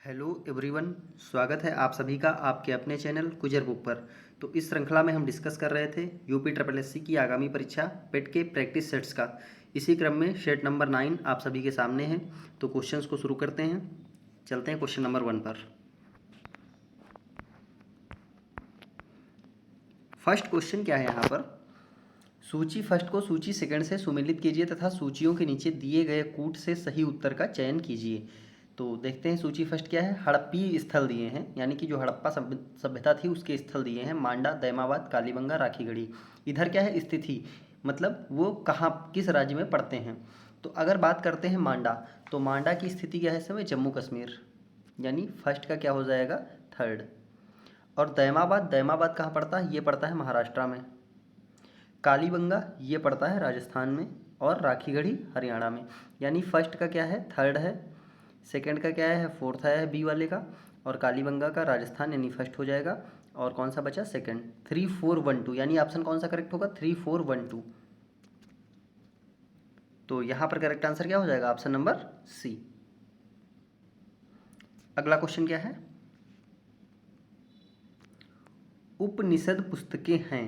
Hello everyone, स्वागत है आप सभी का आपके अपने चैनल गुजर बुक पर। तो इस श्रृंखला में हम डिस्कस कर रहे थे यूपी ट्रिपल एससी की आगामी परीक्षा पेट के प्रैक्टिस सेट्स का। इसी क्रम में सेट नंबर 9 आप सभी के सामने है। तो क्वेश्चंस को शुरू करते हैं। चलते हैं क्वेश्चन नंबर 1 पर। फर्स्ट क्वेश्चन क्या है यहाँ पर? सूची फर्स्ट को सूची सेकंड से सुमेलित कीजिए तथा सूचियों के नीचे दिए गए कूट से सही उत्तर का चयन कीजिए। तो देखते हैं सूची फर्स्ट क्या है। हड़प्पी स्थल दिए हैं, यानी कि जो हड़प्पा सभ्यता थी उसके स्थल दिए हैं। मांडा, दैमाबाद, कालीबंगा, राखीगढ़ी। इधर क्या है? स्थिति, मतलब वो कहाँ, किस राज्य में पड़ते हैं। तो अगर बात करते हैं मांडा, तो मांडा की स्थिति क्या है इस समय? जम्मू कश्मीर, यानी फर्स्ट का क्या हो जाएगा? थर्ड। और दैमाबाद, दैमाबाद कहाँ पड़ता है? ये पड़ता है महाराष्ट्र में। कालीबंगा ये पड़ता है राजस्थान में। और राखीगढ़ी हरियाणा में। यानी फर्स्ट का क्या है? थर्ड है। सेकंड का क्या है? फोर्थ है बी वाले का। और कालीबंगा का राजस्थान, यानी फर्स्ट हो जाएगा। और कौन सा बचा? सेकंड। 3 4 1 2, यानी ऑप्शन कौन सा करेक्ट होगा? 3 4 1 2। तो यहाँ पर करेक्ट आंसर क्या हो जाएगा? Option number C. अगला क्वेश्चन क्या है? उपनिषद पुस्तकें हैं,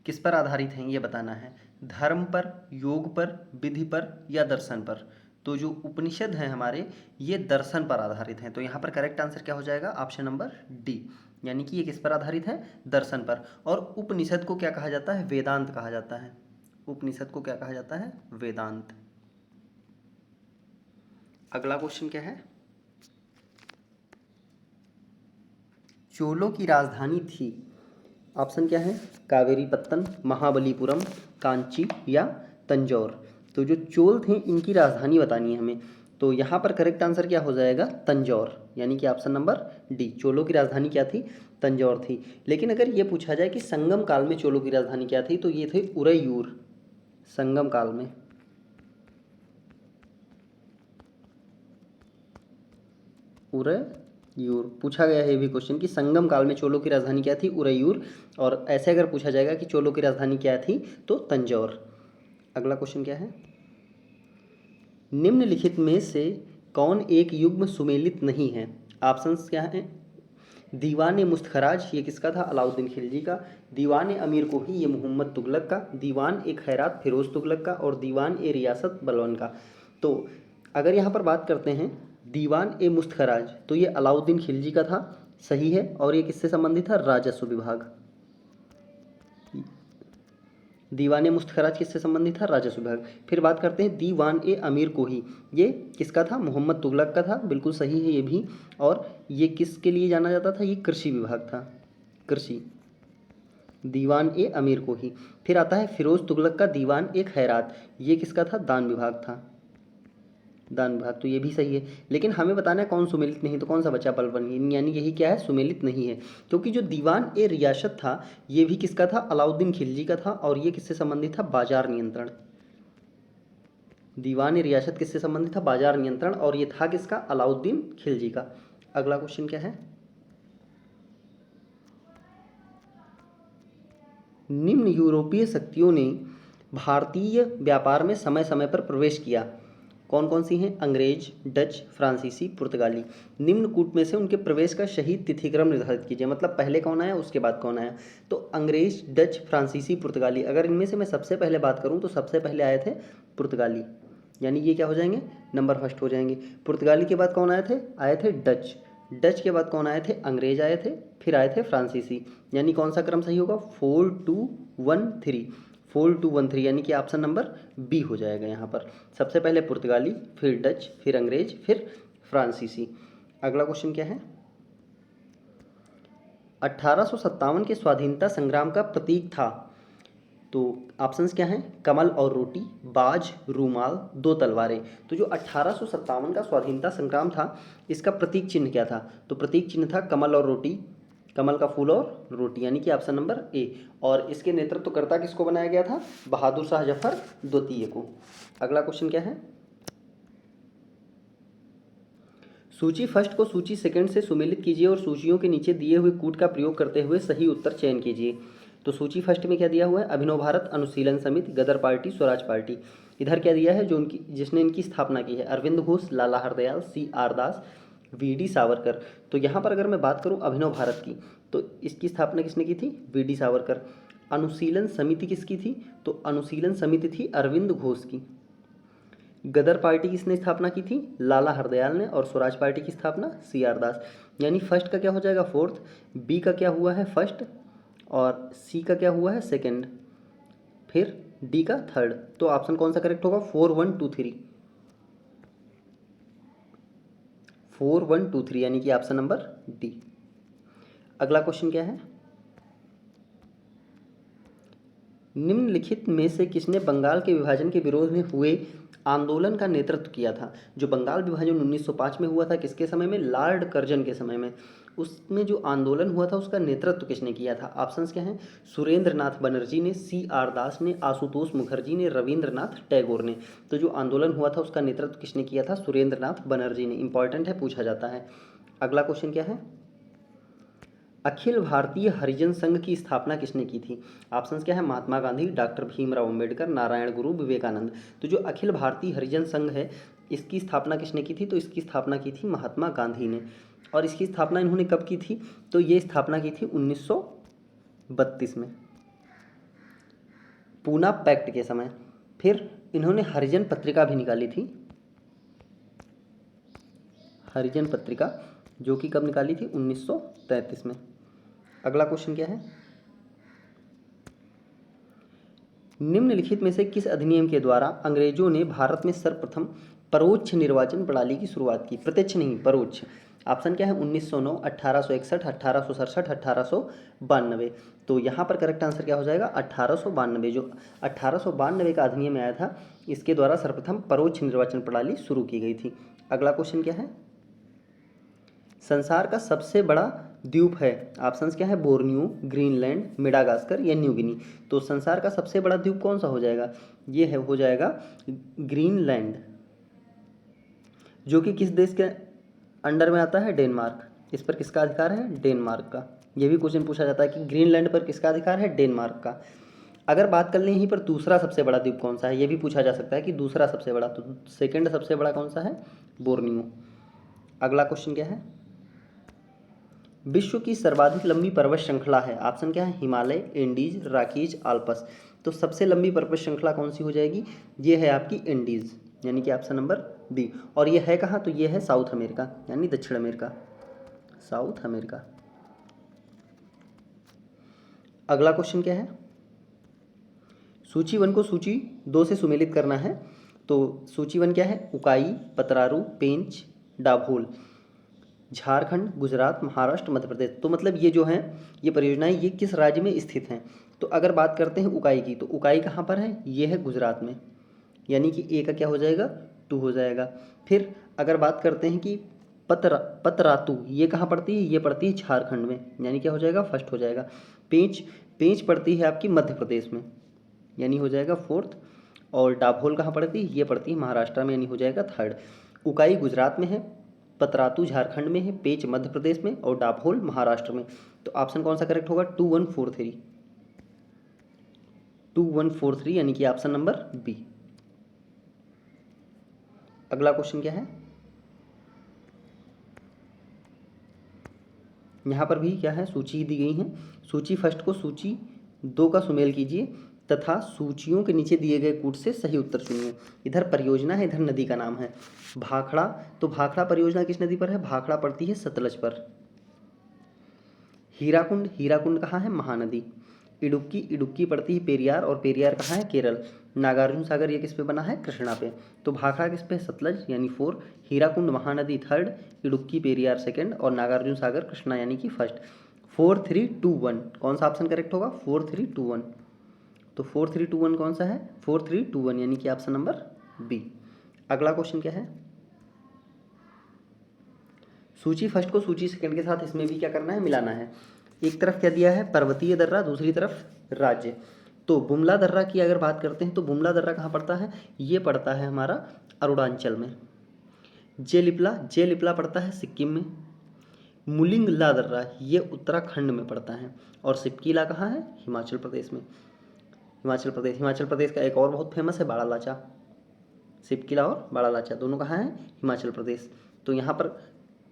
किस पर आधारित हैं ये बताना है। धर्म पर, योग पर, विधि पर या दर्शन पर। तो जो उपनिषद हैं हमारे, ये दर्शन पर आधारित हैं। तो यहाँ पर करेक्ट आंसर क्या हो जाएगा? ऑप्शन नंबर डी, यानी कि ये किस पर आधारित है? दर्शन पर। और उपनिषद को क्या कहा जाता है? वेदांत कहा जाता है। उपनिषद को क्या कहा जाता है? वेदांत। अगला क्वेश्चन क्या है? चोलों की राजधानी थी, ऑप्शन क्या है? कावेरीपत्तन, महाबलीपुरम, कांची या तंजौर। तो जो चोल थे इनकी राजधानी बतानी है हमें। तो यहाँ पर करेक्ट आंसर क्या हो जाएगा? तंजौर, यानी कि ऑप्शन नंबर डी। चोलों की राजधानी क्या थी? तंजौर थी। लेकिन अगर ये पूछा जाए कि संगम काल में चोलों की राजधानी क्या थी, तो ये थे उरैयूर। संगम काल में उरैयूर पूछा गया है ये भी क्वेश्चन कि संगम काल में चोलों की राजधानी क्या थी? उरैयूर। और ऐसे अगर पूछा जाएगा कि चोलों की राजधानी क्या थी, तो तंजौर। अगला क्वेश्चन क्या है? निम्नलिखित में से कौन एक युग्म सुमेलित नहीं है? ऑप्शंस क्या हैं? दीवान मुस्तखराज ये किसका था? अलाउद्दीन खिलजी का। दीवान अमीर कोही ये मोहम्मद तुगलक का। दीवान ए खैरात फिरोज तुगलक का। और दीवान ए रियासत बलवन का। तो अगर यहाँ पर बात करते हैं दीवान ए मुस्तखराज, तो ये अलाउद्दीन खिलजी का था, सही है। और ये किससे संबंधित था? राजस्व विभाग। दीवान ए मुस्तखराज किससे संबंधित था? राजस्व विभाग। फिर बात करते हैं दीवान ए अमीर कोही, ये किसका था? मोहम्मद तुगलक का था, बिल्कुल सही है ये भी। और ये किसके लिए जाना जाता था? ये कृषि विभाग था, कृषि। दीवान ए अमीर कोही। फिर आता है फिरोज तुगलक का दीवान ए खैरात, ये किसका था? दान विभाग था, दान विभाग। तो ये भी सही है। लेकिन हमें बताना है कौन सुमेलित नहीं, तो कौन सा बचा? बलवन, यानी यही क्या है? सुमेलित नहीं है। क्योंकि जो दीवान ए रियासत था ये भी किसका था? अलाउद्दीन खिलजी का था। और ये किससे संबंधित था? बाजार नियंत्रण। दीवान ए रियासत किससे संबंधित था? बाजार नियंत्रण। और ये था किसका? अलाउद्दीन खिलजी का। अगला क्वेश्चन क्या है? निम्न यूरोपीय शक्तियों ने भारतीय व्यापार में समय समय पर प्रवेश किया, कौन कौन सी हैं? अंग्रेज, डच, फ्रांसीसी, पुर्तगाली। निम्न कूट में से उनके प्रवेश का सही तिथिक्रम निर्धारित कीजिए, मतलब पहले कौन आया उसके बाद कौन आया। तो अंग्रेज, डच, फ्रांसीसी, पुर्तगाली। अगर इनमें से मैं सबसे पहले बात करूं तो सबसे पहले आए थे पुर्तगाली, यानी ये क्या हो जाएंगे? नंबर फर्स्ट हो जाएंगे। पुर्तगाली के बाद कौन आए थे? आए थे डच। डच के बाद कौन आए थे? अंग्रेज आए थे। फिर आए थे फ्रांसीसी। यानी कौन सा क्रम सही होगा? 4 2 1 3। 4 2 1 3, यानी कि ऑप्शन नंबर बी हो जाएगा यहाँ पर। सबसे पहले पुर्तगाली, फिर डच, फिर अंग्रेज, फिर फ्रांसीसी। अगला क्वेश्चन क्या है? 1857 के स्वाधीनता संग्राम का प्रतीक था, तो ऑप्शंस क्या हैं? कमल और रोटी, बाज, रूमाल, दो तलवारें। तो जो 1857 का स्वाधीनता संग्राम था इसका प्रतीक चिन्ह क्या था? तो प्रतीक चिन्ह था कमल और रोटी, कमल का फूल और रोटी, यानी कि ऑप्शन नंबर ए। और इसके नेतृत्वकर्ता किसको बनाया गया था? बहादुर शाह जफर द्वितीय को। अगला क्वेश्चन क्या है? सूची फर्स्ट को सूची सेकंड से सुमेलित कीजिए और सूचियों के नीचे दिए हुए कूट का प्रयोग करते हुए सही उत्तर चयन कीजिए। तो सूची फर्स्ट में क्या दिया हुआ है? अभिनव भारत अनुशीलन समिति, गदर पार्टी, स्वराज पार्टी। इधर क्या दिया है? जो उनकी जिसने इनकी स्थापना की है? अरविंद घोष, लाला हरदयाल, सी आर दास, वीडी सावरकर। तो यहाँ पर अगर मैं बात करूँ अभिनव भारत की, तो इसकी स्थापना किसने की थी? वीडी सावरकर। अनुशीलन समिति किसकी थी? तो अनुशीलन समिति थी अरविंद घोष की। गदर पार्टी किसने स्थापना की थी? लाला हरदयाल ने। और स्वराज पार्टी की स्थापना सी आर दास। यानी फर्स्ट का क्या हो जाएगा? फोर्थ, बी का क्या हुआ है? फर्स्ट, और सी का क्या हुआ है? सेकंड, फिर डी का थर्ड। तो ऑप्शन कौन सा करेक्ट होगा? 4 1 2 3, 4 1 2 3 यानी कि ऑप्शन नंबर डी। अगला क्वेश्चन क्या है? निम्नलिखित में से किसने बंगाल के विभाजन के विरोध में हुए आंदोलन का नेतृत्व किया था? जो बंगाल विभाजन 1905 में हुआ था, किसके समय में? लॉर्ड कर्जन के समय में। उसमें जो आंदोलन हुआ था उसका नेतृत्व किसने किया था? ऑप्शंस क्या हैं? सुरेंद्र नाथ बनर्जी ने, सी आर दास ने, आशुतोष मुखर्जी ने, रविंद्रनाथ टैगोर ने। तो जो आंदोलन हुआ था उसका नेतृत्व किसने किया था? सुरेंद्र नाथ बनर्जी ने। इंपॉर्टेंट है, पूछा जाता है। अगला क्वेश्चन क्या है? अखिल भारतीय हरिजन संघ की स्थापना किसने की थी? ऑप्शंस क्या है? महात्मा गांधी, डॉक्टर भीमराव अंबेडकर, नारायण गुरु, विवेकानंद। तो जो अखिल भारतीय हरिजन संघ है इसकी स्थापना किसने की थी? तो इसकी स्थापना की थी महात्मा गांधी ने। और इसकी स्थापना इन्होंने कब की थी? तो ये स्थापना की थी 1932 में, पूना पैक्ट के समय। फिर इन्होंने हरिजन पत्रिका भी निकाली थी, हरिजन पत्रिका, जो कि कब निकाली थी? 1933 में। अगला क्वेश्चन क्या है? निम्नलिखित में से किस अधिनियम के द्वारा अंग्रेजों ने भारत में सर्वप्रथम परोक्ष निर्वाचन प्रणाली की शुरुआत की? प्रत्यक्ष नहीं, परोक्ष। ऑप्शन क्या है? 1909, 1861, 1867, 1892। तो यहाँ पर करेक्ट आंसर क्या हो जाएगा? 1892। जो 1892 का अधिनियम आया था इसके द्वारा सर्वप्रथम परोक्ष निर्वाचन प्रणाली शुरू की गई थी। अगला क्वेश्चन क्या है? संसार का सबसे बड़ा द्वीप है, ऑप्शंस क्या है? बोर्नियो, ग्रीनलैंड, मेडागास्कर या न्यू गिनी। तो संसार का सबसे बड़ा द्वीप कौन सा हो जाएगा? ये है, हो जाएगा ग्रीनलैंड, जो कि किस देश के अंडर में आता है? डेनमार्क। इस पर किसका अधिकार है? डेनमार्क का। ये भी क्वेश्चन पूछा जाता है कि ग्रीनलैंड पर किसका अधिकार है? डेनमार्क का। अगर बात कर लें यहीं पर दूसरा सबसे बड़ा द्वीप कौन सा है, ये भी पूछा जा सकता है कि दूसरा सबसे बड़ा, तो सेकंड सबसे बड़ा कौन सा है? बोर्नियो। अगला क्वेश्चन क्या है? विश्व की सर्वाधिक लंबी पर्वत श्रृंखला है, ऑप्शन क्या है? Himalaya, Andes, Rockies, Alps. तो सबसे लंबी पर्वत श्रृंखला कौन सी हो जाएगी? ये है आपकी एंडीज, यानी कि ऑप्शन नंबर बी। और ये है कहाँ? तो ये है साउथ अमेरिका, यानी दक्षिण अमेरिका, साउथ अमेरिका। अगला क्वेश्चन क्या है? सूची 1 को सूची 2 से सुमेलित करना है। तो सूची 1 क्या है? उकाई, पतरारू, पेंच, डाभोल। झारखंड, गुजरात, महाराष्ट्र, मध्य प्रदेश। तो मतलब ये जो हैं ये परियोजनाएं ये किस राज्य में स्थित हैं? तो अगर बात करते हैं उकाई की, तो उकाई कहाँ पर है? ये है गुजरात में, यानी कि ए का क्या हो जाएगा? 2 हो जाएगा। फिर अगर बात करते हैं कि पतरातू, ये कहाँ पड़ती है? ये पड़ती है झारखंड में, यानी क्या हो जाएगा? फर्स्ट हो जाएगा। पेंच, पेंच पड़ती है आपकी मध्य प्रदेश में, यानी हो जाएगा फोर्थ। और डाभोल कहाँ पड़ती है? ये पड़ती है महाराष्ट्र में, यानी हो जाएगा थर्ड। उकाई गुजरात में है, पतरातू झारखंड में है, पेंच मध्य प्रदेश में और डाभोल महाराष्ट्र में। तो ऑप्शन कौन सा करेक्ट होगा? 2143, 2143 यानी कि ऑप्शन नंबर बी। अगला क्वेश्चन क्या है? यहाँ पर भी क्या है? सूची दी गई है। सूची फर्स्ट को सूची 2 का सुमेल कीजिए तथा सूचियों के नीचे दिए गए कूट से सही उत्तर चुनिए। इधर परियोजना है, इधर नदी का नाम है भाखड़ा। तो भाखड़ा परियोजना किस नदी पर है? भाखड़ा पड़ती है सतलज पर। हीराकुंड, हीराकुंड कहाँ है? महानदी। इडुक्की, इडुक्की पड़ती है पेरियार, और पेरियार कहाँ है? केरल। नागार्जुन सागर ये किस पे बना है? कृष्णा पे। तो भाखड़ा किस पे? सतलज, यानी 4। हीराकुंड महानदी थर्ड, इडुक्की पेरियार सेकंड, और नागार्जुन सागर कृष्णा यानी कि फर्स्ट। 4321 कौन सा ऑप्शन करेक्ट होगा? 4321। तो 4321 कौन सा है? 4321 यानी कि ऑप्शन नंबर बी। अगला क्वेश्चन क्या है? सूची फर्स्ट को सूची सेकंड के साथ इसमें भी क्या करना है? मिलाना है। एक तरफ क्या दिया है? पर्वतीय दर्रा, दूसरी तरफ राज्य। तो बुमला दर्रा की अगर बात करते हैं तो बुमला दर्रा कहाँ पड़ता है? ये पड़ता है हमारा अरुणाचल में। जेलिपला, जेलिपला पड़ता है सिक्किम में। मुलिंगला दर्रा ये उत्तराखंड में पड़ता है। और सिपकीला कहाँ है? हिमाचल प्रदेश में। हिमाचल प्रदेश, हिमाचल प्रदेश का एक और बहुत फेमस है बाड़ालाचा। सिपकीला और बाड़ालाचा दोनों कहाँ हैं? हिमाचल प्रदेश। तो यहाँ पर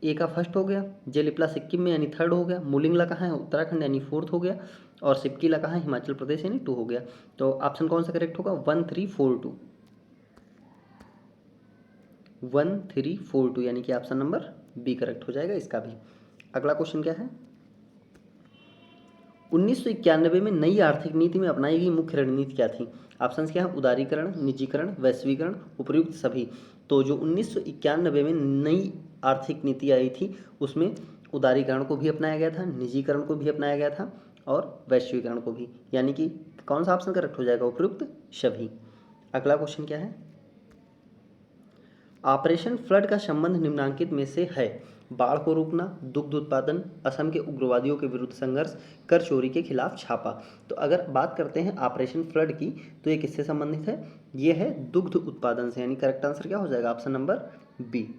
ए का फर्स्ट हो गया, जेलिपला सिक्किम में यानी थर्ड हो गया, मुलिंगला कहाँ है, उत्तराखंड यानी फोर्थ हो गया, और सिपकीला कहाँ है, हिमाचल प्रदेश यानी 2 हो गया। तो ऑप्शन कौन सा करेक्ट होगा, 1342, 1342 यानी कि ऑप्शन नंबर बी करेक्ट हो जाएगा इसका भी। अगला क्वेश्चन क्या है, 1991 में नई आर्थिक नीति में अपनाई गई मुख्य रणनीति क्या थी। ऑप्शंस क्या है, उदारीकरण, निजीकरण, वैश्वीकरण, उपयुक्त सभी। तो जो 1991 में नई आर्थिक नीति आई थी उसमें उदारीकरण को भी अपनाया गया था, निजीकरण को भी अपनाया गया था और वैश्वीकरण को भी, यानी कि कौन सा ऑप्शन करेक्ट हो जाएगा, उपयुक्त सभी। अगला क्वेश्चन क्या है, ऑपरेशन फ्लड का संबंध निम्नांकित में से है। बाढ़ को रोकना, दुग्ध उत्पादन, असम के उग्रवादियों के विरुद्ध संघर्ष, कर चोरी के खिलाफ छापा। तो अगर बात करते हैं ऑपरेशन फ्लड की तो ये किससे संबंधित है, ये है दुग्ध उत्पादन से, यानी करेक्ट आंसर क्या हो जाएगा, ऑप्शन नंबर बी।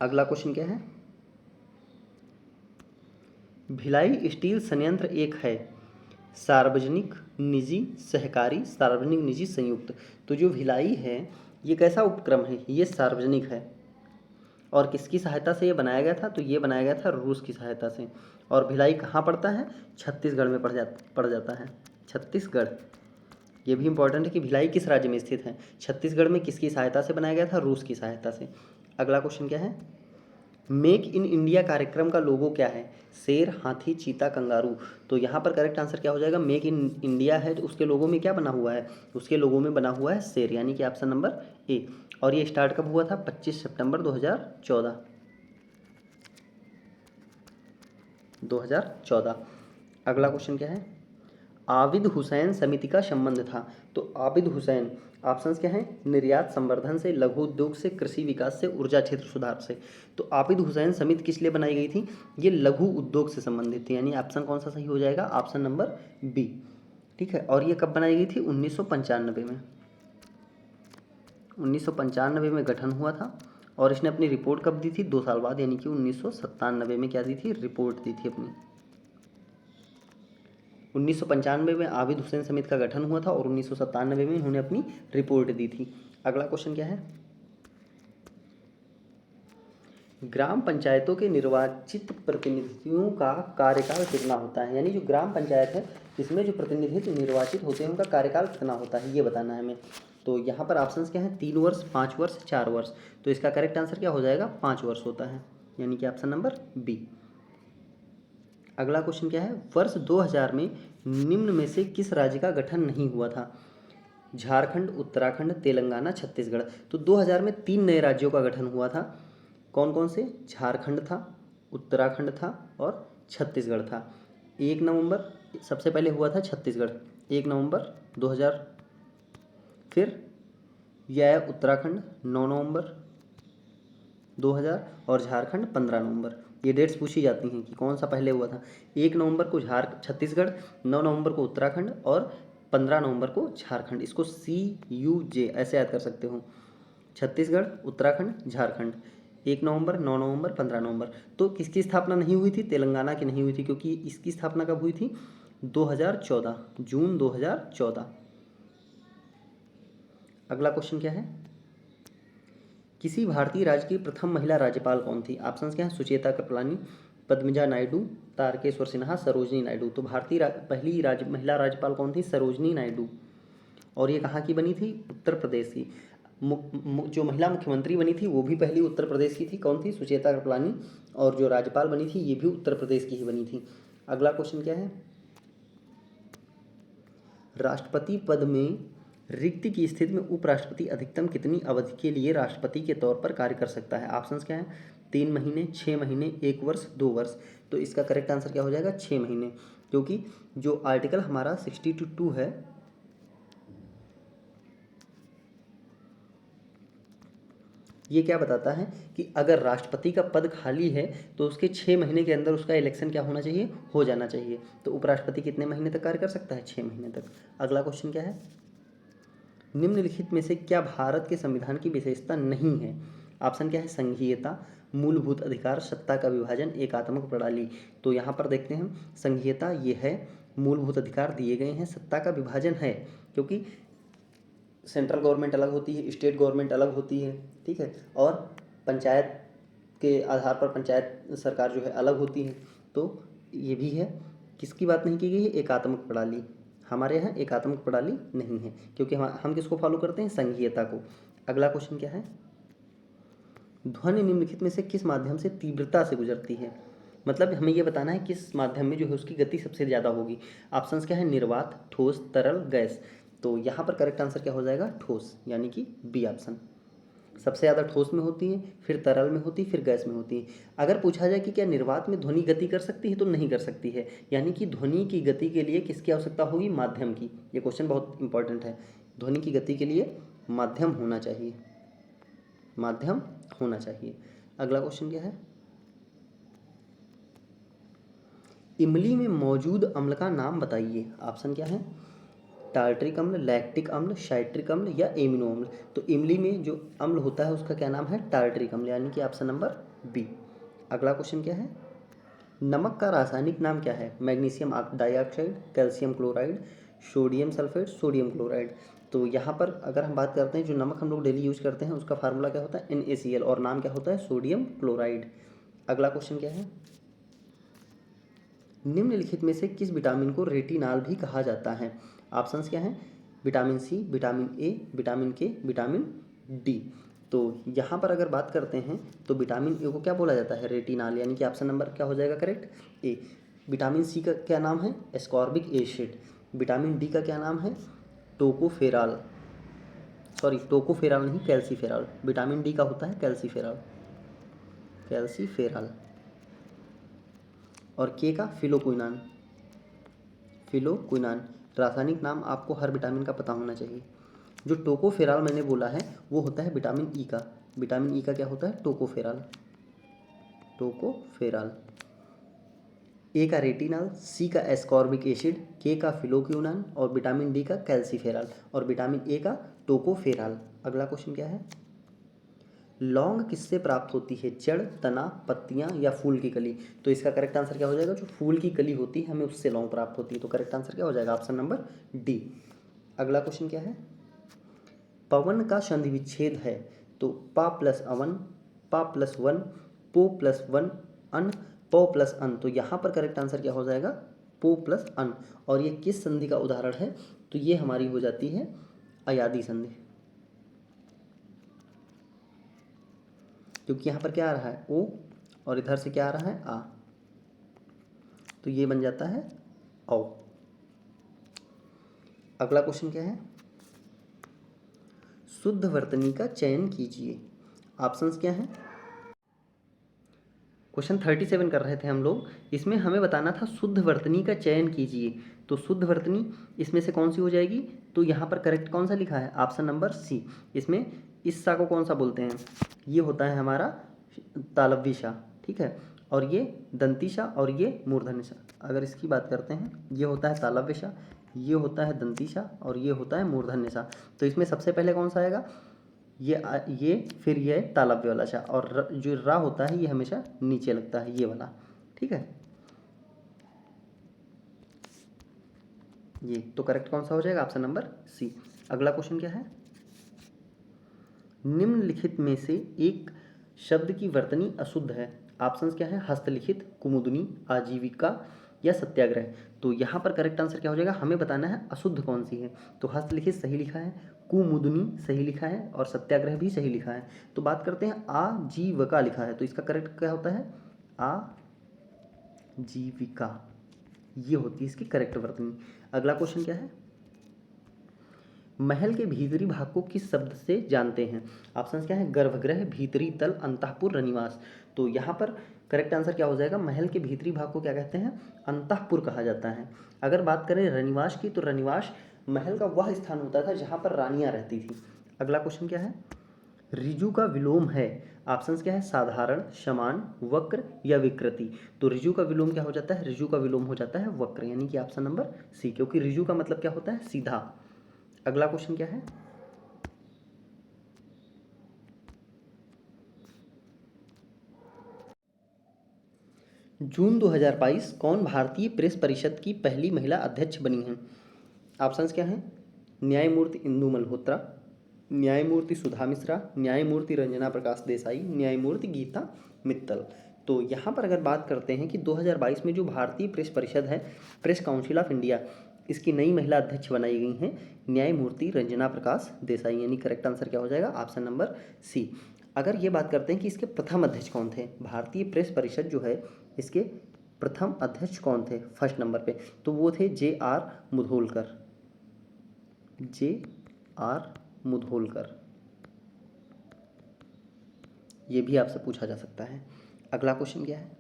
अगला क्वेश्चन क्या है, भिलाई स्टील संयंत्र एक है सार्वजनिक, निजी, सहकारी, सार्वजनिक निजी संयुक्त। तो जो भिलाई है ये कैसा उपक्रम है, ये सार्वजनिक है और किसकी सहायता से ये बनाया गया था, तो ये बनाया गया था रूस की सहायता से। और भिलाई कहाँ पड़ता है, छत्तीसगढ़ में पड़ जाता है, छत्तीसगढ़। ये भी इंपॉर्टेंट है कि भिलाई किस राज्य में स्थित है, छत्तीसगढ़ में किसकी सहायता से बनाया गया था, रूस की सहायता से। अगला क्वेश्चन क्या है, मेक इन इंडिया कार्यक्रम का लोगो क्या है, शेर, हाथी, चीता, कंगारू। तो यहाँ पर करेक्ट आंसर क्या हो जाएगा, मेक इन इंडिया है तो उसके लोगो में क्या बना हुआ है, उसके लोगो में बना हुआ है शेर, यानी कि ऑप्शन नंबर ए। और ये स्टार्ट कब हुआ था, 25 सितंबर 2014। अगला क्वेश्चन क्या है, आबिद हुसैन समिति का संबंध था। तो आबिद हुसैन ऑप्शंस क्या हैं, निर्यात संवर्धन से, लघु उद्योग से, कृषि विकास से, ऊर्जा क्षेत्र सुधार से। तो आबिद हुसैन समिति किस लिए बनाई गई थी, ये लघु उद्योग से संबंधित थी, यानी ऑप्शन कौन सा सही हो जाएगा, ऑप्शन नंबर बी। ठीक है, और ये कब बनाई गई थी, 1995 में, 1995 में गठन हुआ था। और इसने अपनी रिपोर्ट कब दी थी, 2 साल बाद, यानी कि 1997 में क्या दी थी, रिपोर्ट दी थी अपनी। 1995 में आबिद हुसैन समिति का गठन हुआ था और 1997 में इन्होंने अपनी रिपोर्ट दी थी। अगला क्वेश्चन क्या है, ग्राम पंचायतों के निर्वाचित प्रतिनिधियों का कार्यकाल कितना होता है, यानी जो ग्राम पंचायत है इसमें जो प्रतिनिधित्व निर्वाचित होते हैं उनका कार्यकाल कितना होता है, ये बताना है हमें। तो यहाँ पर ऑप्शंस क्या हैं, 3 वर्ष, 5 वर्ष, 4 वर्ष। तो इसका करेक्ट आंसर क्या हो जाएगा, 5 वर्ष होता है, यानी कि ऑप्शन नंबर बी। अगला क्वेश्चन क्या है, वर्ष 2000 में निम्न में से किस राज्य का गठन नहीं हुआ था, झारखंड, उत्तराखंड, तेलंगाना, छत्तीसगढ़। तो 2000 में 3 नए राज्यों का गठन हुआ था, कौन कौन से, झारखंड था, उत्तराखंड था और छत्तीसगढ़ था। 1 नवंबर सबसे पहले हुआ था छत्तीसगढ़, 1 नवंबर 2000। फिर यह आया उत्तराखंड 9 नवंबर 2000 और झारखंड 15 नवंबर। ये डेट्स पूछी जाती हैं कि कौन सा पहले हुआ था। 1 नवंबर को छत्तीसगढ़, 9 नवंबर को उत्तराखंड और 15 नवंबर को झारखंड। इसको CUJ ऐसे याद कर सकते हो, छत्तीसगढ़, उत्तराखंड, झारखंड। 1 नवंबर, 9 नवंबर, 15 नवंबर। तो किसकी स्थापना नहीं हुई थी, तेलंगाना की नहीं हुई थी, क्योंकि इसकी स्थापना कब हुई थी, 2014, जून 2014। अगला क्वेश्चन क्या है, किसी भारतीय राज्य की प्रथम महिला राज्यपाल कौन थी। ऑप्शंस क्या हैं, सुचेता कृपलानी, पद्मजा नायडू, तारकेश्वर सिन्हा, सरोजनी नायडू। तो पहली महिला राज्यपाल कौन थी, सरोजनी नायडू। और ये कहाँ की बनी थी, उत्तर प्रदेश की। जो महिला मुख्यमंत्री बनी थी वो भी पहली उत्तर प्रदेश की थी, कौन थी, सुचेता कृपलानी। और जो राज्यपाल बनी थी ये भी उत्तर प्रदेश की ही बनी थी। अगला क्वेश्चन क्या है, राष्ट्रपति पद में रिक्ति की स्थिति में उपराष्ट्रपति अधिकतम कितनी अवधि के लिए राष्ट्रपति के तौर पर कार्य कर सकता है। ऑप्शंस क्या हैं, 3 महीने, 6 महीने, 1 वर्ष, 2 वर्ष। तो इसका करेक्ट आंसर क्या हो जाएगा, 6 महीने, क्योंकि जो आर्टिकल हमारा 62 है ये क्या बताता है कि अगर राष्ट्रपति का पद खाली है तो उसके 6 महीने के अंदर उसका इलेक्शन क्या होना चाहिए, हो जाना चाहिए। तो उपराष्ट्रपति कितने महीने तक कार्य कर सकता है, 6 महीने तक। अगला क्वेश्चन क्या है, निम्नलिखित में से क्या भारत के संविधान की विशेषता नहीं है। ऑप्शन क्या है, संघीयता, मूलभूत अधिकार, सत्ता का विभाजन, एकात्मक प्रणाली। तो यहाँ पर देखते हैं, संघीयता ये है, मूलभूत अधिकार दिए गए हैं, सत्ता का विभाजन है, क्योंकि सेंट्रल गवर्नमेंट अलग होती है, स्टेट गवर्नमेंट अलग होती है, ठीक है, और पंचायत के आधार पर पंचायत सरकार जो है अलग होती है। तो ये भी है। किसकी बात नहीं की गई है? एकात्मक प्रणाली। हमारे यहाँ एकात्मक प्रणाली नहीं है, क्योंकि हम किसको फॉलो करते हैं? संघीयता को। अगला क्वेश्चन क्या है? ध्वनि निम्नलिखित में से किस माध्यम से तीव्रता से गुजरती है? मतलब हमें यह बताना है किस माध्यम में जो है उसकी गति सबसे ज़्यादा होगी। ऑप्शंस क्या है? निर्वात, ठोस, तरल, गैस। तो यहाँ पर करेक्ट आंसर क्या हो जाएगा? ठोस, यानी कि बी ऑप्शन। सबसे ज़्यादा ठोस में होती है, फिर तरल में होती है, फिर गैस में होती है। अगर पूछा जाए कि क्या निर्वात में ध्वनि गति कर सकती है, तो नहीं कर सकती है। यानी कि ध्वनि की गति के लिए किसकी आवश्यकता होगी? माध्यम की। ये क्वेश्चन बहुत इंपॉर्टेंट है। ध्वनि की गति के लिए माध्यम होना चाहिए, माध्यम होना चाहिए। अगला क्वेश्चन क्या है? इमली में मौजूद अम्ल का नाम बताइए। ऑप्शन क्या है? टार्ट्रिक अम्ल, लैक्टिक अम्ल, साइट्रिक अम्ल या एमिनो अम्ल। तो इमली में जो अम्ल होता है उसका क्या नाम है? टार्ट्रिक अम्ल, यानी कि ऑप्शन नंबर बी। अगला क्वेश्चन क्या है? नमक का रासायनिक नाम क्या है? Magnesium dioxide, calcium chloride, sodium sulphate, sodium chloride. तो यहाँ पर अगर हम बात करते हैं जो नमक हम लोग डेली यूज करते हैं उसका फार्मूला क्या होता है? NaCl, और नाम क्या होता है? Sodium chloride. अगला क्वेश्चन क्या है? निम्नलिखित में से किस विटामिन को रेटिनाल भी कहा जाता है? ऑप्शंस क्या हैं? Vitamin C, vitamin A, vitamin K, vitamin D. तो यहाँ पर अगर बात करते हैं तो विटामिन ए को क्या बोला जाता है? रेटिनाल, यानी कि ऑप्शन नंबर क्या हो जाएगा करेक्ट? ए। विटामिन सी का क्या नाम है? Ascorbic acid. विटामिन डी का क्या नाम है? टोकोफेराल, सॉरी टोकोफेराल नहीं, कैल्सीफेराल। विटामिन डी का होता है कैल्सीफेराल, कैल्सीफेराल। और के का फिलोक्विनान, फिलोक्विनान। रासायनिक नाम आपको हर विटामिन का पता होना चाहिए। जो टोकोफेराल मैंने बोला है वो होता है विटामिन ई का। विटामिन ई का क्या होता है? Tocopherol, tocopherol. ए का रेटिनाल, सी का एस्कॉर्बिक एसिड, के का फिलोक्विनान और विटामिन डी का कैल्सीफेराल और विटामिन ए का टोकोफेराल। अगला क्वेश्चन क्या है? लौंग किससे प्राप्त होती है? जड़, तना, पत्तियां या फूल की कली। तो इसका करेक्ट आंसर क्या हो जाएगा? जो फूल की कली होती है हमें उससे लौंग प्राप्त होती है। तो करेक्ट आंसर क्या हो जाएगा? Option number D. अगला क्वेश्चन क्या है? पवन का संधि विच्छेद है। तो पा प्लस अवन, पा प्लस वन, पो प्लस वन, अन, पो प्लस अन। तो यहाँ पर करेक्ट आंसर क्या हो जाएगा? पो प्लस अन। और ये किस संधि का उदाहरण है? तो ये हमारी हो जाती है अयादी संधि, क्योंकि यहाँ पर क्या आ रहा है? ओ, और इधर से क्या आ रहा है? आ। तो ये बन जाता है औ। अगला क्वेश्चन क्या है? शुद्ध वर्तनी का चयन कीजिए। ऑप्शंस क्या हैं? क्वेश्चन 37 कर रहे थे हम लोग। इसमें हमें बताना था शुद्ध वर्तनी का चयन कीजिए। तो शुद्ध वर्तनी इसमें से कौन सी हो जाएगी? तो यहाँ पर करेक्ट कौन सा लिखा है? Option number C. इसमें इस सा को कौन सा बोलते हैं? ये होता है हमारा तालव्य सा, ठीक है। और ये दंती सा और ये मूर्धन्य सा। अगर इसकी बात करते हैं, ये होता है तालव्य सा, ये होता है दंती सा और ये होता है मूर्धन्य सा। तो इसमें सबसे पहले कौन सा आएगा? ये फिर ये तालव्य वाला सा, और जो रा होता है ये हमेशा नीचे लगता है, ये वाला, ठीक है। ये तो करेक्ट कौन सा हो जाएगा? Option number C. अगला क्वेश्चन क्या है? निम्नलिखित में से एक शब्द की वर्तनी अशुद्ध है। ऑप्शंस क्या है? हस्तलिखित, कुमुदनी, आजीविका या सत्याग्रह। तो यहाँ पर करेक्ट आंसर क्या हो जाएगा? हमें बताना है अशुद्ध कौन सी है। तो हस्तलिखित सही लिखा है, कुमुदनी सही लिखा है और सत्याग्रह भी सही लिखा है। तो बात करते हैं आजीविका लिखा है, तो इसका करेक्ट क्या होता है? आजीविका, ये होती है इसकी करेक्ट वर्तनी। अगला क्वेश्चन क्या है? महल के भीतरी भाग को किस शब्द से जानते हैं? ऑप्शंस क्या है? गर्भगृह, भीतरी तल, अंतःपुर, रनिवास। तो यहाँ पर करेक्ट आंसर क्या हो जाएगा? महल के भीतरी भाग को क्या कहते हैं? अंतःपुर कहा जाता है। अगर बात करें रनिवास की, तो रनिवास महल का वह स्थान होता था जहाँ पर रानियाँ रहती थी। अगला क्वेश्चन क्या है? ऋजु का विलोम है। ऑप्शंस क्या है? साधारण, समान, वक्र या विकृति। तो ऋजु का विलोम क्या हो जाता है? ऋजु का विलोम हो जाता है वक्र, यानी कि ऑप्शन नंबर सी, क्योंकि ऋजु का मतलब क्या होता है? सीधा। अगला क्वेश्चन क्या है? जून 2022 कौन भारतीय प्रेस परिषद की पहली महिला अध्यक्ष बनी है? ऑप्शंस क्या हैं? न्यायमूर्ति इंदु मल्होत्रा, न्यायमूर्ति सुधा मिश्रा, न्यायमूर्ति रंजना प्रकाश देसाई, न्यायमूर्ति गीता मित्तल। तो यहाँ पर अगर बात करते हैं कि 2022 में जो भारतीय प्रेस परिषद है, प्रेस काउंसिल ऑफ इंडिया, इसकी नई महिला अध्यक्ष बनाई गई हैं न्यायमूर्ति रंजना प्रकाश देसाई, यानी करेक्ट आंसर क्या हो जाएगा, ऑप्शन नंबर सी। अगर ये बात करते हैं कि इसके प्रथम अध्यक्ष कौन थे, भारतीय प्रेस परिषद जो है इसके प्रथम अध्यक्ष कौन थे फर्स्ट नंबर पे, तो वो थे जे.आर. मुधोलकर, जे.आर. मुधोलकर। ये भी आपसे पूछा जा सकता है। अगला क्वेश्चन क्या है,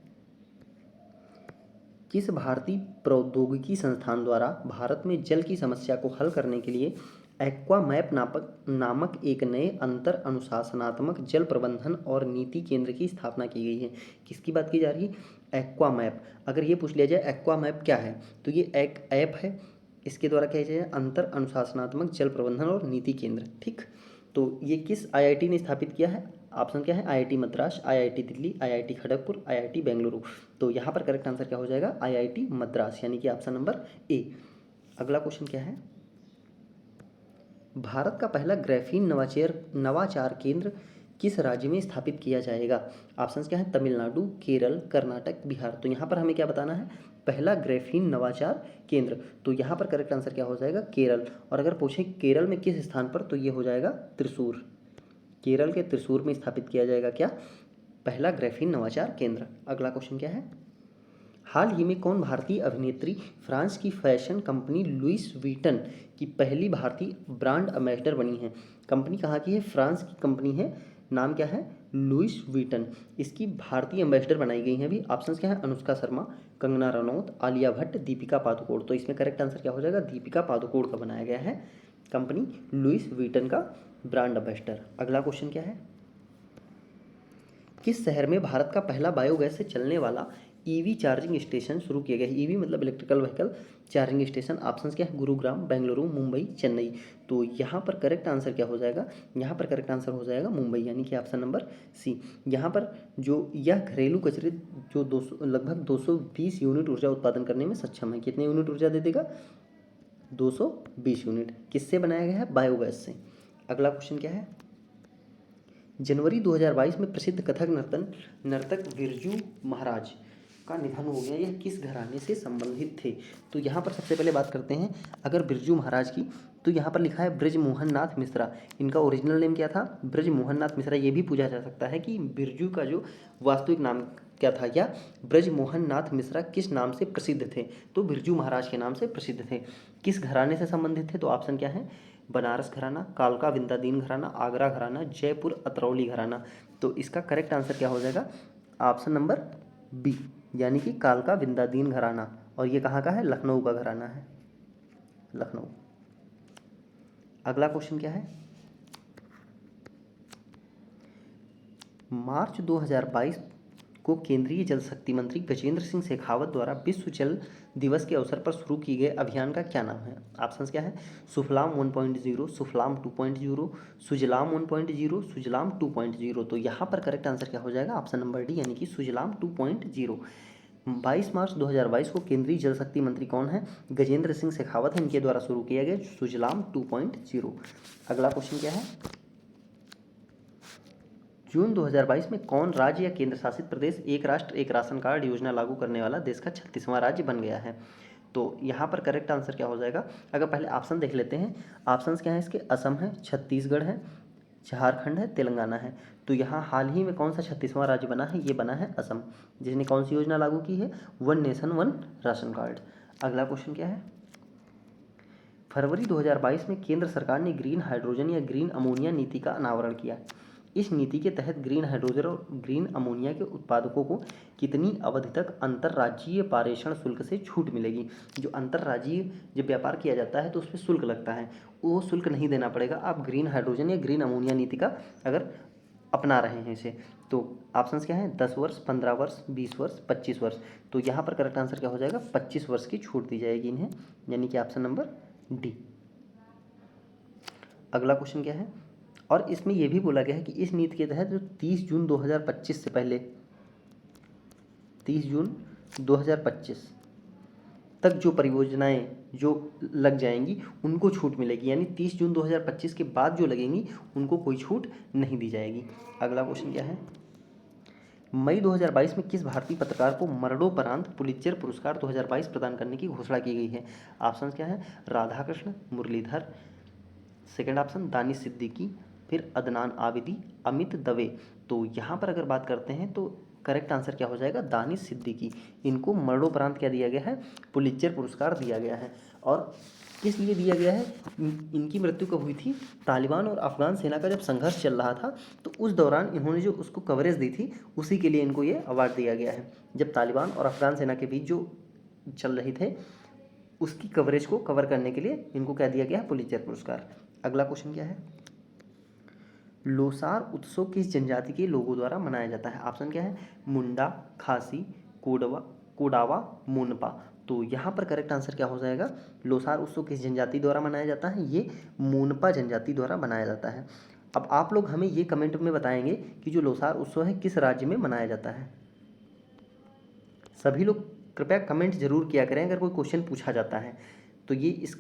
किस भारतीय प्रौद्योगिकी संस्थान द्वारा भारत में जल की समस्या को हल करने के लिए एक्वामैप नामक एक नए अंतर अनुशासनात्मक जल प्रबंधन और नीति केंद्र की स्थापना की गई है। किसकी बात की जा रही है, एक्वामैप। अगर ये पूछ लिया जाए एक्वामैप क्या है, तो ये एक ऐप है, इसके द्वारा क्या जाए अंतर अनुशासनात्मक जल प्रबंधन और नीति केंद्र। ठीक, तो ये किस आईआईटी ने स्थापित किया है, ऑप्शन क्या है, IIT Madras, IIT Delhi, IIT Kharagpur, IIT Bengaluru. तो यहाँ पर करेक्ट आंसर क्या हो जाएगा, आईआईटी मद्रास, यानी कि ऑप्शन नंबर ए। अगला क्वेश्चन क्या है, भारत का पहला ग्राफीन नवाचार केंद्र किस राज्य में स्थापित किया जाएगा। ऑप्शंस क्या है, तमिलनाडु, केरल, कर्नाटक, बिहार। तो यहाँ पर हमें क्या बताना है, पहला ग्राफीन नवाचार केंद्र। तो यहाँ पर करेक्ट आंसर क्या हो जाएगा, केरल। और अगर पूछें केरल में किस स्थान पर, तो ये हो जाएगा त्रिशूर, केरल के त्रिशूर में स्थापित किया जाएगा क्या, पहला ग्राफीन नवाचार केंद्र। अगला क्वेश्चन क्या है, हाल ही में कौन भारतीय अभिनेत्री फ्रांस की फैशन कंपनी लुइस वीटन की पहली भारतीय ब्रांड एम्बेसडर बनी है। कंपनी कहाँ की है, फ्रांस की कंपनी है, नाम क्या है, लुइस वीटन। इसकी भारतीय एम्बेसडर बनाई गई हैं अभी। ऑप्शंस क्या है, अनुष्का शर्मा, कंगना रनौत, आलिया भट्ट, दीपिका पादुकोण। तो इसमें करेक्ट आंसर क्या हो जाएगा, दीपिका पादुकोण का बनाया गया है कंपनी लुइस वीटन का ब्रांड एम्बेसडर। अगला क्वेश्चन क्या है, किस शहर में भारत का पहला बायोगैस से चलने वाला ईवी चार्जिंग स्टेशन शुरू किया गया है। ईवी मतलब electrical vehicle charging station. Options क्या है, गुरुग्राम, बेंगलुरु, मुंबई, चेन्नई। तो यहाँ पर करेक्ट आंसर क्या हो जाएगा, यहाँ पर करेक्ट आंसर हो जाएगा मुंबई, यानी कि ऑप्शन नंबर सी। यहाँ पर जो यह घरेलू कचरे जो 200 लगभग 220 यूनिट ऊर्जा उत्पादन करने में सक्षम है। कितने यूनिट ऊर्जा दे देगा, 220 यूनिट। किससे बनाया गया है, बायोगैस से। अगला क्वेश्चन क्या है, जनवरी 2022 में प्रसिद्ध कथक नर्तक बिरजू महाराज का निधन हो गया, यह किस घराने से संबंधित थे। तो यहाँ पर सबसे पहले बात करते हैं अगर बिरजू महाराज की, तो यहाँ पर लिखा है ब्रज मोहन नाथ मिश्रा। इनका ओरिजिनल नेम क्या था, ब्रज मोहन नाथ मिश्रा। ये भी पूछा जा सकता है कि बिरजू का जो वास्तविक नाम क्या था, या ब्रज मोहन नाथ मिश्रा किस नाम से प्रसिद्ध थे, तो बिरजू महाराज के नाम से प्रसिद्ध थे। किस घराने से संबंधित थे, तो ऑप्शन क्या है, बनारस घराना, कालका विंध्यादीन घराना, आगरा घराना, जयपुर अतरौली घराना। तो इसका करेक्ट आंसर क्या हो जाएगा, ऑप्शन नंबर बी, यानी कि कालका विंध्यादीन घराना। और ये कहाँ का है, लखनऊ का घराना है, लखनऊ। अगला क्वेश्चन क्या है, मार्च 2022 को केंद्रीय जल शक्ति मंत्री गजेंद्र सिंह शेखावत द्वारा विश्व जल दिवस के अवसर पर शुरू किए गए अभियान का क्या नाम है। ऑप्शंस क्या है, सुफलाम 1.0, सुफलाम 2.0, सुजलाम 1.0, सुजलाम 2.0। तो यहाँ पर करेक्ट आंसर क्या हो जाएगा, ऑप्शन नंबर डी, यानी कि सुजलाम 2.0। 22 मार्च 2022 को केंद्रीय जल शक्ति मंत्री कौन है, गजेंद्र सिंह शेखावत है, इनके द्वारा शुरू किया गया सुजलाम 2.0। अगला क्वेश्चन क्या है, जून 2022 में कौन राज्य या केंद्र शासित प्रदेश एक राष्ट्र एक राशन कार्ड योजना लागू करने वाला देश का 36वां राज्य बन गया है। तो यहाँ पर करेक्ट आंसर क्या हो जाएगा, अगर पहले ऑप्शन देख लेते हैं। ऑप्शंस क्या है इसके, असम है, छत्तीसगढ़ है, झारखंड है, तेलंगाना है। तो यहाँ हाल ही में कौन सा 36वां राज्य बना है, ये बना है असम, जिसने कौन सी योजना लागू की है, one nation one ration card. अगला क्वेश्चन क्या है, फरवरी 2022 में केंद्र सरकार ने ग्रीन हाइड्रोजन या ग्रीन अमोनिया नीति का अनावरण किया। इस नीति के तहत ग्रीन हाइड्रोजन और ग्रीन अमोनिया के उत्पादकों को कितनी अवधि तक अंतर्राज्यीय पारेषण शुल्क से छूट मिलेगी। जो अंतर्राज्यीय जब व्यापार किया जाता है तो उस पर शुल्क लगता है, वो शुल्क नहीं देना पड़ेगा आप ग्रीन हाइड्रोजन या ग्रीन अमोनिया नीति का अगर अपना रहे हैं इसे। तो ऑप्शंस क्या हैं, 10 वर्ष, 15 वर्ष, 20 वर्ष, 25 वर्ष। तो यहाँ पर करेक्ट आंसर क्या हो जाएगा, 25 वर्ष की छूट दी जाएगी इन्हें, यानी कि ऑप्शन नंबर डी। अगला क्वेश्चन क्या है, और इसमें यह भी बोला गया है कि इस नीति के तहत जो 30 जून 2025 से पहले 30 जून 2025 तक जो परियोजनाएं जो लग जाएंगी उनको छूट मिलेगी, यानी 30 जून 2025 के बाद जो लगेंगी उनको कोई छूट नहीं दी जाएगी। अगला क्वेश्चन क्या है, मई 2022 में किस भारतीय पत्रकार को मरणोपरांत पुलित्जर पुरस्कार 2022 प्रदान करने की घोषणा की गई है? ऑप्शन क्या है, राधाकृष्ण, मुरलीधर, सेकंड ऑप्शन दानिश सिद्दीकी, फिर अदनान आबिदी, अमित दवे। तो यहाँ पर अगर बात करते हैं तो करेक्ट आंसर क्या हो जाएगा, दानिश सिद्दीकी। इनको मरणोपरांत क्या दिया गया है, पुलित्जर पुरस्कार दिया गया है। और किस लिए दिया गया है, इनकी मृत्यु कब हुई थी, तालिबान और अफगान सेना का जब संघर्ष चल रहा था तो उस दौरान इन्होंने जो उसको कवरेज दी थी उसी के लिए इनको ये अवार्ड दिया गया है। जब तालिबान और अफगान सेना के बीच जो चल रही थे उसकी कवरेज को कवर करने के लिए इनको क्या दिया गया है, पुलित्जर पुरस्कार। अगला क्वेश्चन क्या है, लोसार उत्सव किस जनजाति के लोगों द्वारा मनाया जाता है? ऑप्शन क्या है, मुंडा, खासी, कोडवा, कोडावा, मोनपा। तो यहाँ पर करेक्ट आंसर क्या हो जाएगा, लोसार उत्सव किस जनजाति द्वारा मनाया जाता है, ये मोनपा जनजाति द्वारा मनाया जाता है। अब आप लोग हमें ये कमेंट में बताएंगे कि जो लोसार उत्सव है किस राज्य में मनाया जाता है। सभी लोग कृपया कमेंट जरूर किया करें अगर कोई क्वेश्चन पूछा जाता है तो ये इस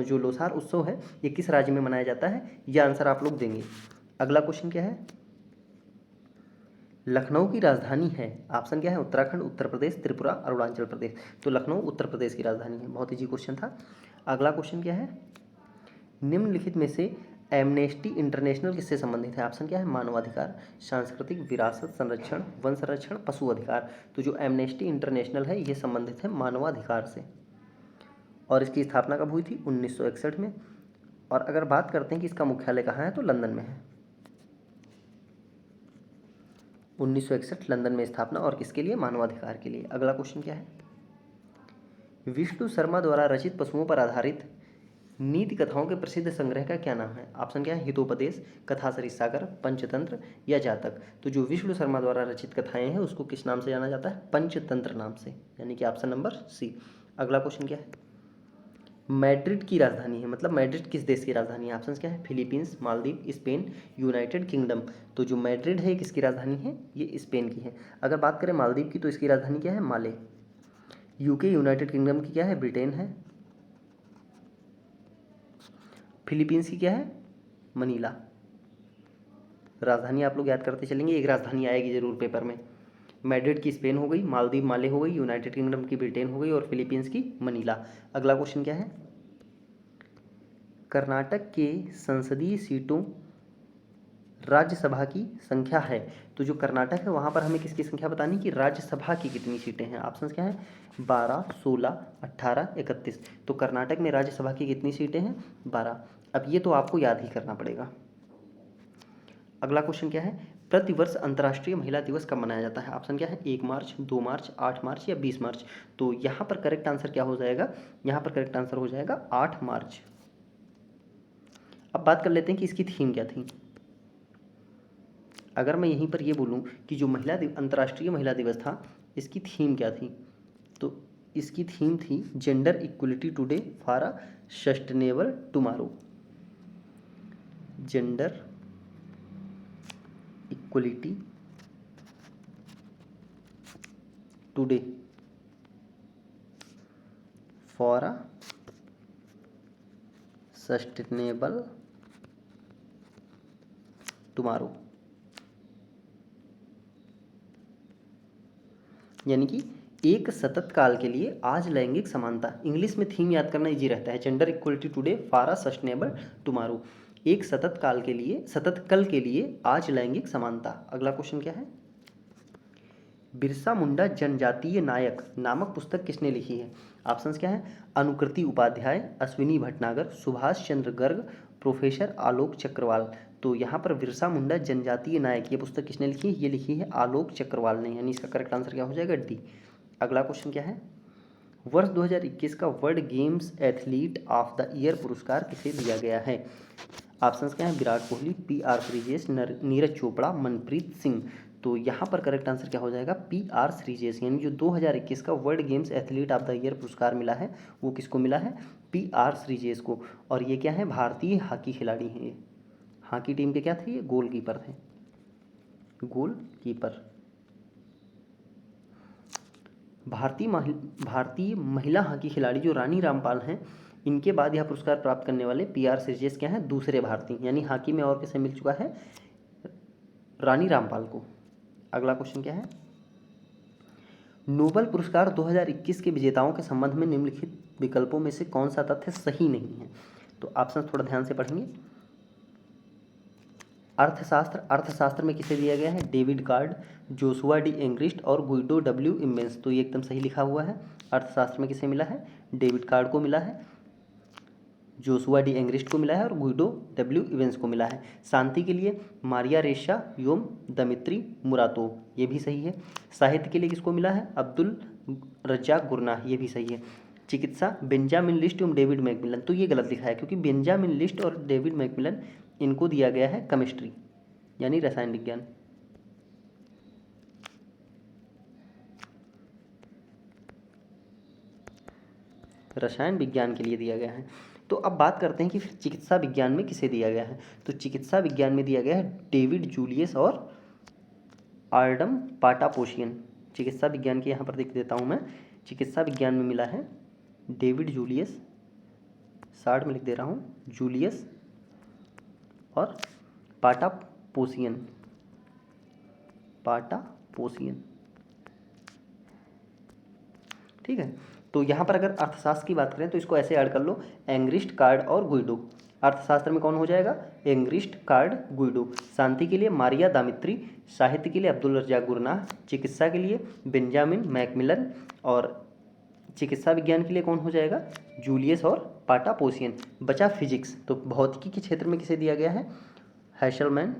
जो लोसार उत्सव है ये किस राज्य में मनाया जाता है, ये आंसर आप लोग देंगे। अगला क्वेश्चन क्या है, लखनऊ की राजधानी है, ऑप्शन क्या है, उत्तराखंड, उत्तर प्रदेश, त्रिपुरा, अरुणाचल प्रदेश। तो लखनऊ उत्तर प्रदेश की राजधानी है, बहुत इजी क्वेश्चन था। अगला क्वेश्चन क्या है, निम्नलिखित में से एमनेस्टी इंटरनेशनल किससे संबंधित है? ऑप्शन क्या है, मानवाधिकार, सांस्कृतिक विरासत संरक्षण, वन संरक्षण, पशु अधिकार। तो जो एमनेस्टी इंटरनेशनल है ये संबंधित है मानवाधिकार से और इसकी स्थापना कब हुई थी, 1961 में। और अगर बात करते हैं कि इसका मुख्यालय कहाँ है तो लंदन में है। 1961 लंदन में स्थापना, और किसके लिए, मानवाधिकार के लिए। अगला क्वेश्चन क्या है, विष्णु शर्मा द्वारा रचित पशुओं पर आधारित नीति कथाओं के प्रसिद्ध संग्रह का क्या नाम है? ऑप्शन क्या है, हितोपदेश, कथासरी सागर, पंचतंत्र या जातक। तो जो विष्णु शर्मा द्वारा रचित कथाएं हैं उसको किस नाम से जाना जाता है, पंचतंत्र नाम से, यानी कि ऑप्शन नंबर सी। अगला क्वेश्चन क्या है, मैड्रिड की राजधानी है, मतलब मैड्रिड किस देश की राजधानी है? ऑप्शन क्या है, Philippines, Maldives, Spain, United kingdom. तो जो मैड्रिड है किसकी राजधानी है, ये स्पेन की है। अगर बात करें मालदीव की तो इसकी राजधानी क्या है, माले। यूके यूनाइटेड किंगडम की क्या है, ब्रिटेन है। फिलीपींस की क्या है, मनीला। राजधानी आप लोग याद करते चलेंगे, एक राजधानी आएगी जरूर पेपर में। मैड्रिड की स्पेन हो गई, मालदीव माले हो गई, यूनाइटेड किंगडम की ब्रिटेन हो गई और फिलीपींस की मनीला। अगला क्वेश्चन क्या है, कर्नाटक के संसदीय सीटों राज्यसभा की संख्या है। तो जो कर्नाटक है वहाँ पर हमें किसकी संख्या बतानी कि राज्यसभा की कितनी सीटें हैं? ऑप्शन क्या है, 12, 16, 18, 31। तो कर्नाटक में राज्यसभा की कितनी सीटें हैं, 12। अब ये तो आपको याद ही करना पड़ेगा। अगला क्वेश्चन क्या है, प्रतिवर्ष अंतर्राष्ट्रीय महिला दिवस कब मनाया जाता है? ऑप्शन क्या है, 1 मार्च, 2 मार्च, 8 मार्च या 20 मार्च। तो यहाँ पर करेक्ट आंसर क्या हो जाएगा, यहाँ पर करेक्ट आंसर हो जाएगा 8 मार्च। अब बात कर लेते हैं कि इसकी थीम क्या थी। अगर मैं यहीं पर ये बोलूँ कि जो अंतर्राष्ट्रीय महिला दिवस था इसकी थीम क्या थी, तो इसकी थीम थी gender equality today for a sustainable tomorrow. Gender equality today for a sustainable tomorrow, यानी कि एक सतत काल के लिए आज लैंगिक समानता। इंग्लिश में थीम याद करना इजी रहता है, gender equality today for a sustainable tomorrow. एक सतत काल के लिए, सतत कल के लिए आज लैंगिक समानता। अगला क्वेश्चन क्या है, बिरसा मुंडा जनजातीय नायक नामक पुस्तक किसने लिखी है? ऑप्शंस क्या है, अनुकृति उपाध्याय, अश्विनी भटनागर, सुभाष चंद्र गर्ग, प्रोफेसर आलोक चक्रवाल। तो यहाँ पर बिरसा मुंडा जनजातीय नायक ये पुस्तक किसने लिखी है, ये लिखी है आलोक चक्रवाल ने, यानी इसका करेक्ट आंसर क्या हो जाएगा, डी। अगला क्वेश्चन क्या है, वर्ष 2021 का world games athlete of the year पुरस्कार किसे दिया गया है? ऑप्शंस क्या हैं, विराट कोहली, PR श्रीजेश, नीरज चोपड़ा, मनप्रीत सिंह। तो यहाँ पर करेक्ट आंसर क्या हो जाएगा, PR श्रीजेश, यानी जो 2021 का world games athlete of the year पुरस्कार मिला है वो किसको मिला है, PR श्रीजेश को। और ये क्या है, भारतीय हॉकी खिलाड़ी हैं ये। हॉकी टीम के क्या थे, ये गोलकीपर थे, गोलकीपर। भारतीय महिला हॉकी खिलाड़ी जो रानी रामपाल हैं, इनके बाद यह पुरस्कार प्राप्त करने वाले PR श्रीजेश क्या हैं, दूसरे भारतीय, यानी हॉकी में और किसे मिल चुका है, रानी रामपाल को। अगला क्वेश्चन क्या है, नोबेल पुरस्कार 2021 के विजेताओं के संबंध में निम्नलिखित विकल्पों में से कौन सा तथ्य सही नहीं है। तो ऑप्शन थोड़ा ध्यान से पढ़ेंगे। अर्थशास्त्र में किसे दिया गया है, David card, Joshua D Angrist और गुइडो W इम्मेंस। तो ये एकदम सही लिखा हुआ है। अर्थशास्त्र में किसे मिला है, डेविड कार्ड को मिला है, जोशुआ डी एंग्रिस्ट को मिला है और गुइडो W इवेंस को मिला है। शांति के लिए मारिया रेशा योम दमित्री मुरातोव, ये भी सही है। साहित्य के लिए किसको मिला है, अब्दुल रज्जाक गुरनाह, ये भी सही है। चिकित्सा बेंजामिन लिस्ट एवं डेविड मैकमिलन, तो ये गलत लिखा है क्योंकि बेंजामिन लिस्ट और डेविड मैकमिलन इनको दिया गया है केमिस्ट्री यानी रसायन विज्ञान। रसायन विज्ञान के लिए दिया गया है। तो अब बात करते हैं कि फिर चिकित्सा विज्ञान में किसे दिया गया है। तो चिकित्सा विज्ञान में दिया गया है डेविड जूलियस और आर्डम पाटापोशियन। चिकित्सा विज्ञान के यहाँ पर देख देता हूँ मैं, चिकित्सा विज्ञान में मिला है डेविड जूलियस, शार्ट में लिख दे रहा हूँ, जूलियस और पाटापोशियन। ठीक है। तो यहाँ पर अगर अर्थशास्त्र की बात करें तो इसको ऐसे ऐड कर लो, एंग्रिस्ट, कार्ड और गुइडो। अर्थशास्त्र में कौन हो जाएगा, एंग्रिस्ट, कार्ड, गुइडो। शांति के लिए मारिया दामित्री, साहित्य के लिए अब्दुल रज्जाक गुरनाह, चिकित्सा के लिए बेंजामिन मैकमिलन और चिकित्सा विज्ञान के लिए कौन हो जाएगा, जूलियस और पाटापोशियन। बचा फिजिक्स, तो भौतिकी के क्षेत्र में किसे दिया गया है, हैशलमैन,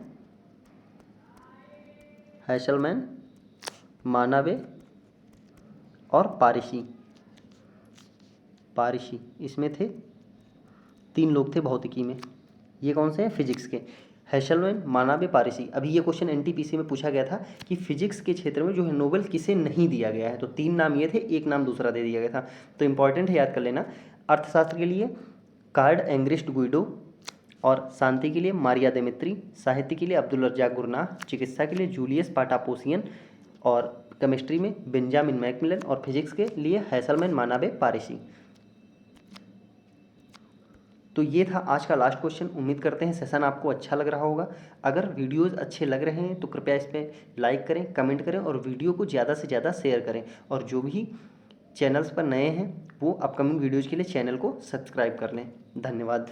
मानवे और पारिशी, इसमें थे 3 लोग थे भौतिकी में। ये कौन से हैं, फिजिक्स के, हैशलमैन, मानवे, पारिशी। अभी ये क्वेश्चन NTPC में पूछा गया था कि फिजिक्स के क्षेत्र में जो है नोबेल किसे नहीं दिया गया है, तो 3 नाम ये थे, एक नाम दूसरा दे दिया गया था। तो इंपॉर्टेंट है, याद कर लेना। अर्थशास्त्र के लिए कार्ड, एंग्रिस्ट, गुइडो और शांति के लिए मारिया दामित्री, साहित्य के लिए अब्दुल रज्जाक गुरनाह, चिकित्सा के लिए जूलियस पाटापोशियन और केमिस्ट्री में बेंजामिन मैकमिलन और फिजिक्स के लिए हैशलमैन, मानवे, पारिशी। तो ये था आज का लास्ट क्वेश्चन। उम्मीद करते हैं सेशन आपको अच्छा लग रहा होगा। अगर वीडियोज़ अच्छे लग रहे हैं तो कृपया इस पर लाइक करें, कमेंट करें और वीडियो को ज़्यादा से ज़्यादा शेयर करें। और जो भी चैनल्स पर नए हैं वो अपकमिंग वीडियोज़ के लिए चैनल को सब्सक्राइब कर लें। धन्यवाद।